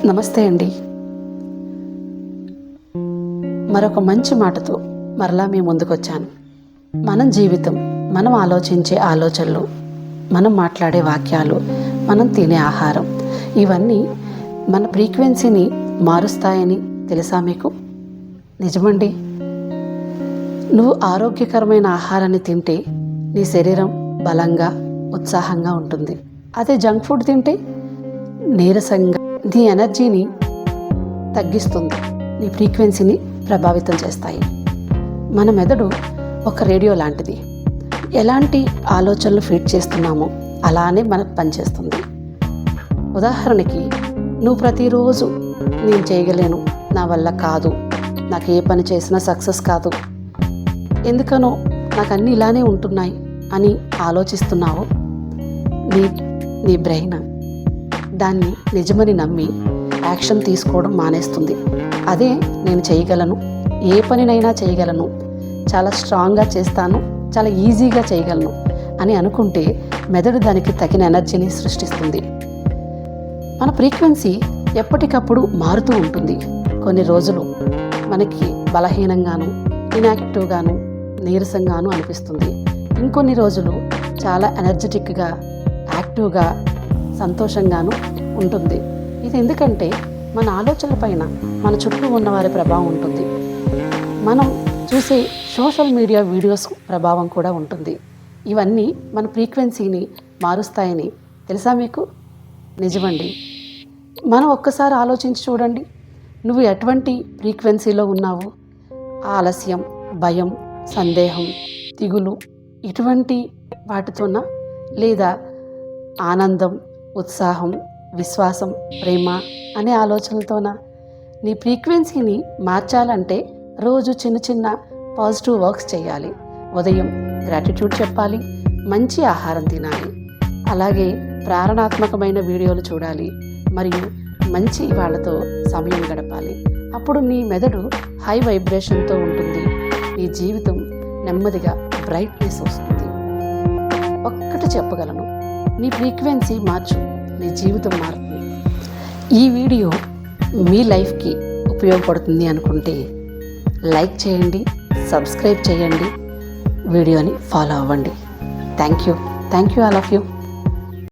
నమస్తే అండి. మరొక మంచి మాటతో మరలా మీ ముందుకొచ్చాను. మనం జీవితం, మనం ఆలోచించే ఆలోచనలు, మనం మాట్లాడే వాక్యాలు, మనం తినే ఆహారం, ఇవన్నీ మన ఫ్రీక్వెన్సీని మారుస్తాయని తెలుసా మీకు? నిజమండి. నువ్వు ఆరోగ్యకరమైన ఆహారాన్ని తింటే నీ శరీరం బలంగా, ఉత్సాహంగా ఉంటుంది. అదే జంక్ ఫుడ్ తింటే నీరసంగా, నీ ఎనర్జీని తగ్గిస్తుంది, నీ ఫ్రీక్వెన్సీని ప్రభావితం చేస్తాయి. మన మెదడు ఒక రేడియో లాంటిది. ఎలాంటి ఆలోచనలు ఫీడ్ చేస్తున్నామో అలానే మనకు పనిచేస్తుంది. ఉదాహరణకి, నువ్వు ప్రతిరోజు నేను చేయగలేను, నా వల్ల కాదు, నాకు ఏ పని చేసినా సక్సెస్ కాదు, ఎందుకనో నాకు అన్నీ ఇలానే ఉంటున్నాయి అని ఆలోచిస్తున్నావు. నీ బ్రెయిన్ దాన్ని నిజమని నమ్మి యాక్షన్ తీసుకోవడం మానేస్తుంది. అదే నేను చేయగలను, ఏ పనినైనా చేయగలను, చాలా స్ట్రాంగ్గా చేస్తాను, చాలా ఈజీగా చేయగలను అని అనుకుంటే మెదడు దానికి తగిన ఎనర్జీని సృష్టిస్తుంది. మన ఫ్రీక్వెన్సీ ఎప్పటికప్పుడు మారుతూ ఉంటుంది. కొన్ని రోజులు మనకి బలహీనంగాను, ఇన్యాక్టివ్గాను, నీరసంగాను అనిపిస్తుంది. ఇంకొన్ని రోజులు చాలా ఎనర్జెటిక్గా, యాక్టివ్గా, సంతోషంగాను ఉంటుంది. ఇది ఎందుకంటే మన ఆలోచనల పైన మన చుట్టూ ఉన్నవారి ప్రభావం ఉంటుంది. మనం చూసే సోషల్ మీడియా వీడియోస్ ప్రభావం కూడా ఉంటుంది. ఇవన్నీ మన ఫ్రీక్వెన్సీని మారుస్తాయని తెలుసా మీకు? నిజమండి. మనం ఒక్కసారి ఆలోచించి చూడండి, నువ్వు ఎటువంటి ఫ్రీక్వెన్సీలో ఉన్నావు? ఆలస్యం, భయం, సందేహం, దిగులు, ఇటువంటి వాటితోనా, లేదా ఆనందం, ఉత్సాహం, విశ్వాసం, ప్రేమ అనే ఆలోచనలతోనా? నీ ఫ్రీక్వెన్సీని మార్చాలంటే రోజు చిన్న చిన్న పాజిటివ్ వర్క్స్ చేయాలి. ఉదయం గ్రాటిట్యూడ్ చెప్పాలి, మంచి ఆహారం తినాలి, అలాగే ప్రేరణాత్మకమైన వీడియోలు చూడాలి, మరియు మంచి వాళ్ళతో సమయం గడపాలి. అప్పుడు నీ మెదడు హై వైబ్రేషన్తో ఉంటుంది. నీ జీవితం నెమ్మదిగా బ్రైట్నెస్ వస్తుంది. ఒక్కటి చెప్పగలను, నీ ఫ్రీక్వెన్సీ మార్చు, నీ జీవితం మారుతుంది. ఈ వీడియో మీ లైఫ్కి ఉపయోగపడుతుంది అనుకుంటే లైక్ చేయండి, సబ్స్క్రైబ్ చేయండి, వీడియోని ఫాలో అవ్వండి. Thank you all of you.